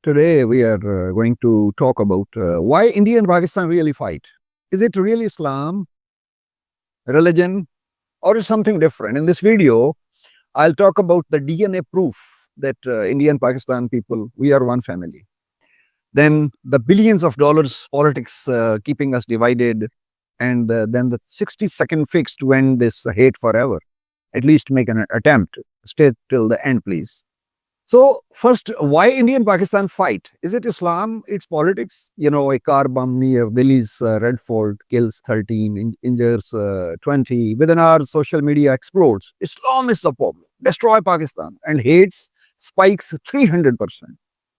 Today we are going to talk about why India and Pakistan really fight. Is it really Islam, religion, or is something different? In this video, I'll talk about the DNA proof that India and Pakistan people, we are one family. Then the billions of dollars politics keeping us divided, and then the 60-second fix to end this hate forever. At least make an attempt. Stay till the end, please. So first, why India and Pakistan fight? Is it Islam? It's politics. You know, a car bomb near Delhi's Red Fort kills 13, injures 20. Within hours, social media explodes. Islam is the problem. Destroy Pakistan. And hates spikes 300%.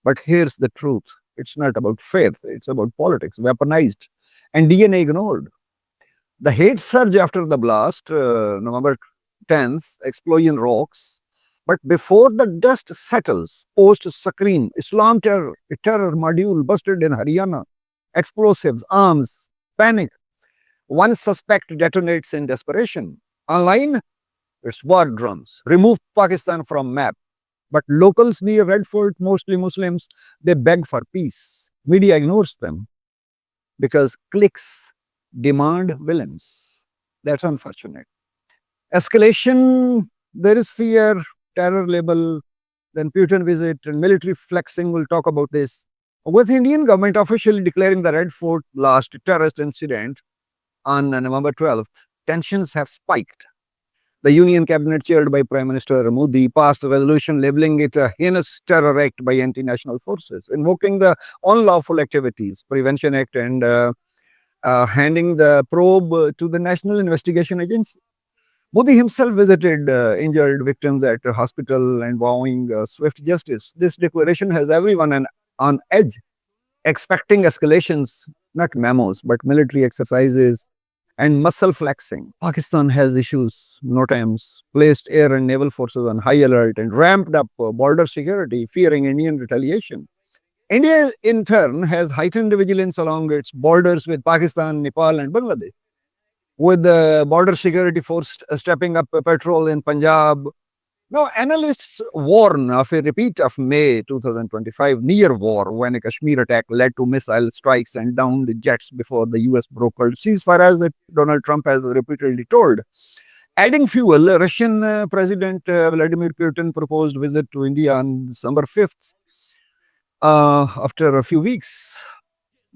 But here's the truth. It's not about faith. It's about politics, weaponized and DNA ignored. The hate surge after the blast, November 10th, explosion rocks. But before the dust settles, post scream, Islam terror module busted in Haryana, explosives, arms, panic. One suspect detonates in desperation. Online, it's war drums. Remove Pakistan from map. But locals near Red Fort, mostly Muslims, they beg for peace. Media ignores them because clicks demand villains. That's unfortunate. Escalation, there is fear, terror label, then Putin visit and military flexing. We'll talk about this. With Indian government officially declaring the Red Fort last terrorist incident on November 12th, tensions have spiked. The Union Cabinet, chaired by Prime Minister Modi, passed a resolution labeling it a heinous terror act by anti-national forces, invoking the Unlawful Activities Prevention Act and handing the probe to the National Investigation Agency. Modi himself visited injured victims at a hospital and vowing swift justice. This declaration has everyone on edge, expecting escalations, not memos, but military exercises and muscle flexing. Pakistan has issues, NOTAMs, placed air and naval forces on high alert and ramped up border security, fearing Indian retaliation. India, in turn, has heightened vigilance along its borders with Pakistan, Nepal, and Bangladesh, with the border security force stepping up patrol in Punjab. Now, analysts warn of a repeat of May 2025 near war, when a Kashmir attack led to missile strikes and downed jets before the US brokered ceasefire, as Donald Trump has repeatedly told. Adding fuel, Russian President Vladimir Putin proposed visit to India on December 5th after a few weeks,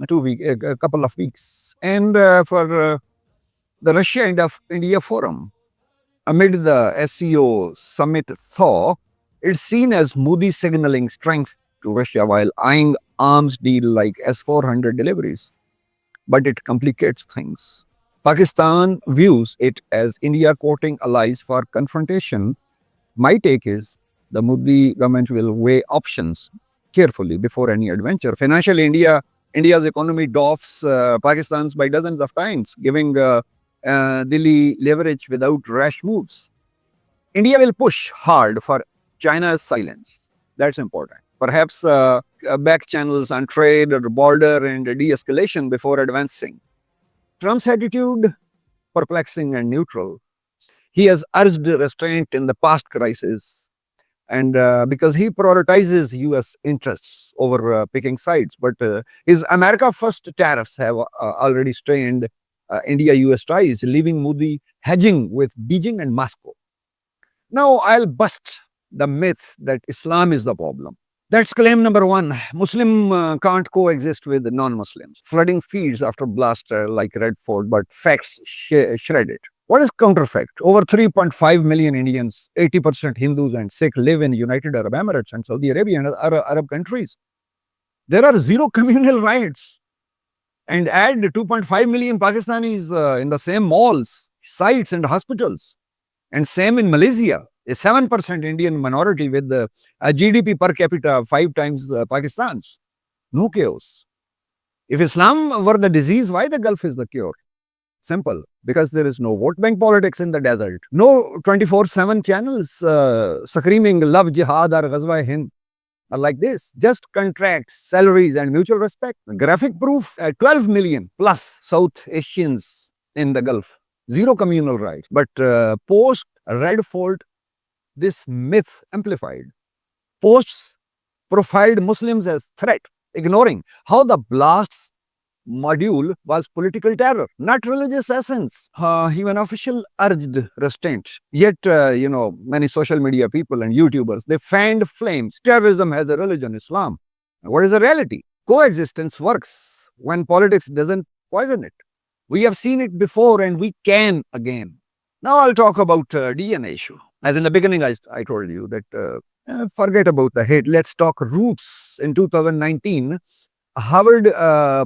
a couple of weeks. And for the Russia and India Forum, amid the SCO summit thaw, it's seen as Modi signaling strength to Russia while eyeing arms deal like S-400 deliveries. But it complicates things. Pakistan views it as India courting allies for confrontation. My take is the Modi government will weigh options carefully before any adventure. Financially, India's economy dwarfs Pakistan's by dozens of times, giving Delhi leverage without rash moves. India will push hard for China's silence. That's important. Perhaps back channels on trade or border and de-escalation before advancing. Trump's attitude, perplexing and neutral. He has urged restraint in the past crisis, and because he prioritizes U.S. interests over picking sides. But his America First tariffs have already strained India-US ties, leaving Modi hedging with Beijing and Moscow. Now I'll bust the myth that Islam is the problem. That's claim number one. Muslim can't coexist with non-Muslims. Flooding feeds after blaster like Red Fort, but facts shredded. What is counterfact? Over 3.5 million Indians, 80% Hindus and Sikh live in United Arab Emirates and Saudi Arabia and other Arab countries. There are zero communal rights. And add 2.5 million Pakistanis in the same malls, sites, and hospitals. And same in Malaysia, a 7% Indian minority with a GDP per capita 5 times Pakistan's. No chaos. If Islam were the disease, why the Gulf is the cure? Simple. Because there is no vote bank politics in the desert. No 24/7 channels screaming love jihad or Ghazwa Hind. Like this, just contracts, salaries, and mutual respect. Graphic proof, 12 million plus South Asians in the Gulf. Zero communal rights. But post Red Fort, this myth amplified. Posts profiled Muslims as threat, ignoring how the blasts module was political terror, not religious essence. Even official urged restraint. Yet, many social media people and YouTubers, they fanned flames. Terrorism has a religion, Islam. What is the reality? Coexistence works when politics doesn't poison it. We have seen it before and we can again. Now I'll talk about DNA issue. As in the beginning, I told you that forget about the hate. Let's talk roots. In 2019, Harvard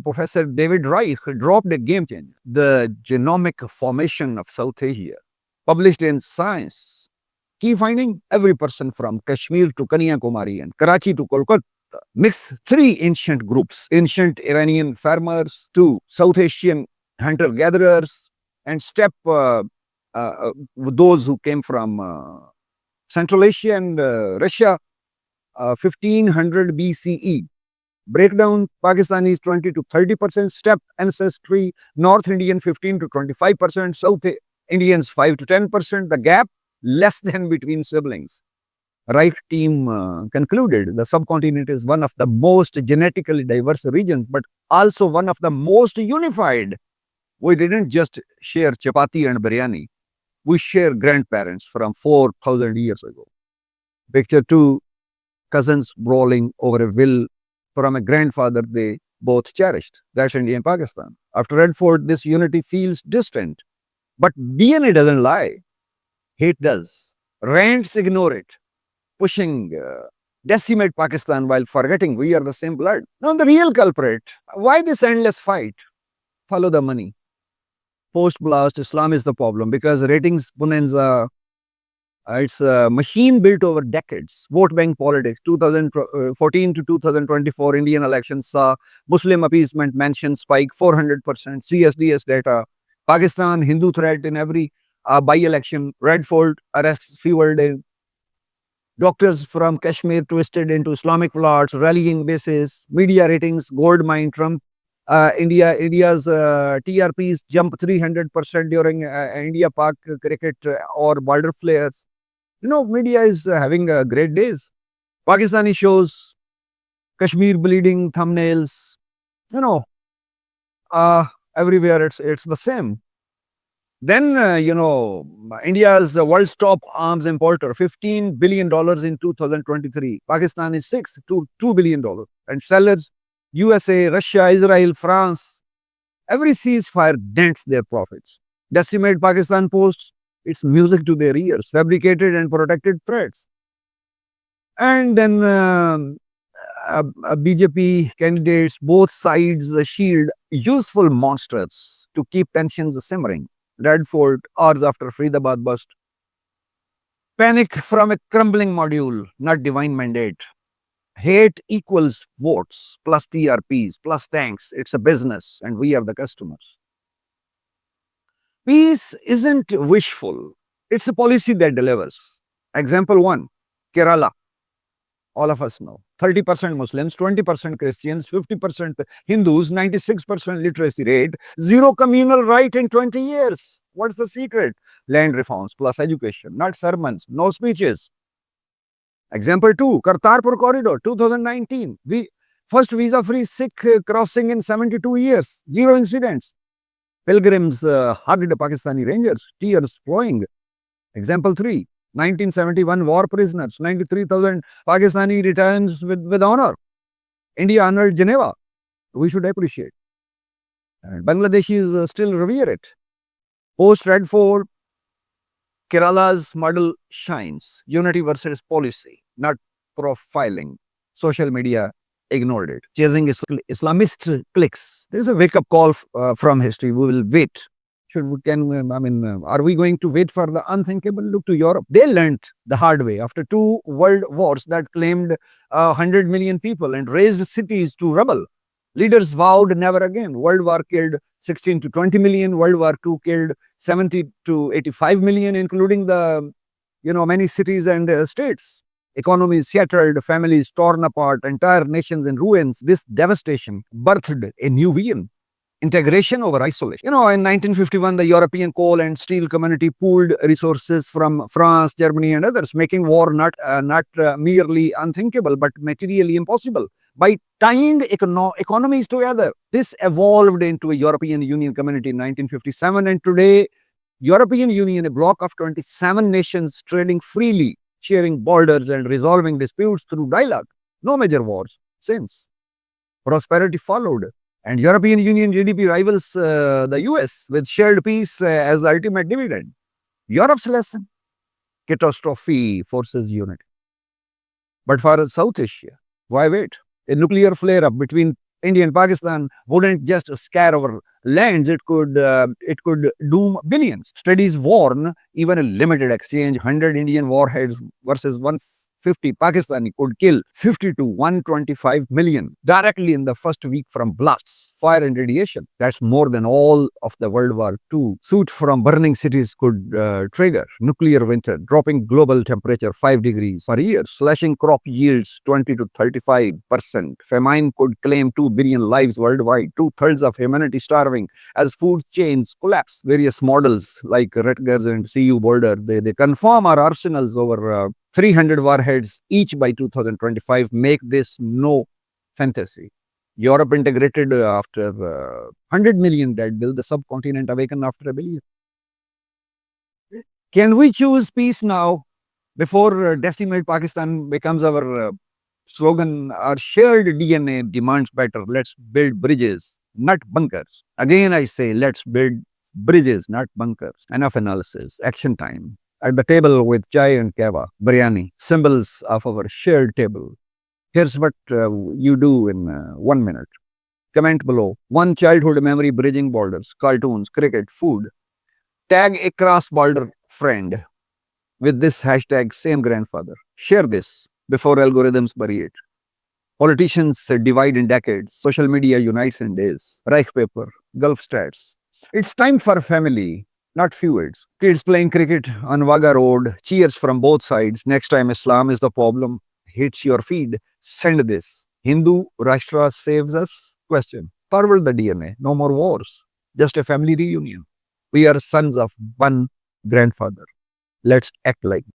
professor David Reich dropped a game changer, the genomic formation of South Asia, published in Science. Key finding, every person from Kashmir to Kanyakumari and Karachi to Kolkata mix three ancient groups, ancient Iranian farmers to South Asian hunter-gatherers, and steppe those who came from Central Asia and Russia, 1500 BCE. Breakdown, Pakistanis 20 to 30% steppe ancestry, North Indian 15 to 25%, South Indians 5 to 10%, the gap less than between siblings. Reich team concluded the subcontinent is one of the most genetically diverse regions, but also one of the most unified. We didn't just share chapati and biryani. We share grandparents from 4,000 years ago. Picture two cousins brawling over a will from a grandfather they both cherished. That's India and Pakistan. After Red Fort, this unity feels distant. But DNA doesn't lie. Hate does. Rants ignore it, pushing decimate Pakistan while forgetting we are the same blood. Now the real culprit, why this endless fight? Follow the money. Post-blast, Islam is the problem because ratings bonanza, it's a machine built over decades. Vote bank politics, 2014 to 2024 Indian elections saw Muslim appeasement mentions spike 400%, CSDS data. Pakistan, Hindu threat in every by-election, Red Fort arrests fueled in. Doctors from Kashmir twisted into Islamic plots, rallying bases, media ratings, gold mine, Trump. India's TRPs jump 300% during India-Pak cricket or border flares. Media is having great days. Pakistani shows, Kashmir bleeding thumbnails. Everywhere it's the same. Then, India's world's top arms importer, $15 billion in 2023. Pakistan is sixth to $2 billion. And sellers, USA, Russia, Israel, France. Every ceasefire dents their profits. Decimate Pakistan posts, it's music to their ears, fabricated and protected threats. And then BJP candidates, both sides shield useful monsters to keep tensions simmering. Red Fort, hours after Faridabad bust. Panic from a crumbling module, not divine mandate. Hate equals votes, plus TRPs, plus tanks. It's a business, and we are the customers. Peace isn't wishful. It's a policy that delivers. Example one, Kerala. All of us know. 30% Muslims, 20% Christians, 50% Hindus, 96% literacy rate, zero communal right in 20 years. What's the secret? Land reforms plus education, not sermons, no speeches. Example 2, Kartarpur Corridor, 2019. First visa-free Sikh crossing in 72 years, zero incidents. Pilgrims hugged Pakistani rangers, tears flowing. Example 3, 1971 war prisoners, 93,000 Pakistani returns with honor. India honored Geneva. We should appreciate. And Bangladeshis still revere it. Post Red Fort, Kerala's model shines. Unity versus policy, not profiling. Social media ignored it. Chasing Islamist clicks. There is a wake-up call from history. We will wait. Are we going to wait for the unthinkable? Look to Europe. They learned the hard way after two world wars that claimed 100 million people and razed cities to rubble. Leaders vowed never again. World War killed 16 to 20 million. World War II killed 70 to 85 million, including the, many cities and states. Economies shattered, families torn apart, entire nations in ruins. This devastation birthed a new vision. integration over isolation. In 1951, the European coal and steel community pooled resources from France, Germany, and others, making war not merely unthinkable, but materially impossible. By tying economies together, this evolved into a European Union community in 1957, and today, European Union, a bloc of 27 nations trading freely, sharing borders and resolving disputes through dialogue. No major wars since. Prosperity followed, and European Union GDP rivals the US with shared peace as the ultimate dividend. Europe's lesson: catastrophe forces unity. But for South Asia, why wait? A nuclear flare-up between India and Pakistan wouldn't just scare our lands; it could doom billions. Studies warn even a limited exchange, 100 Indian warheads versus 150 Pakistani, could kill 50 to 125 million directly in the first week from blasts, fire, and radiation. That's more than all of the World War II soot from burning cities could trigger. Nuclear winter, dropping global temperature 5 degrees per year, slashing crop yields 20 to 35%. Famine could claim 2 billion lives worldwide, two-thirds of humanity starving as food chains collapse. Various models like Rutgers and CU Boulder, they confirm our arsenals over 300 warheads each by 2025 make this no fantasy. Europe integrated after 100 million dead. Will the subcontinent awaken after a billion? Can we choose peace now before decimate Pakistan becomes our slogan? Our shared DNA demands better. Let's build bridges, not bunkers. Again, I say, let's build bridges, not bunkers. Enough analysis. Action time. At the table with chai and kava, biryani, symbols of our shared table. Here's what you do in 1 minute. Comment below. One childhood memory bridging borders, cartoons, cricket, food. Tag a cross-border friend with this hashtag same grandfather. Share this before algorithms bury it. Politicians divide in decades. Social media unites in days. Reich paper, Gulf stats. It's time for family, not feuds. Kids playing cricket on Wagah Road, cheers from both sides. Next time Islam is the problem hits your feed, send this. Hindu Rashtra saves us? Question. Forward the DNA. No more wars. Just a family reunion. We are sons of one grandfather. Let's act like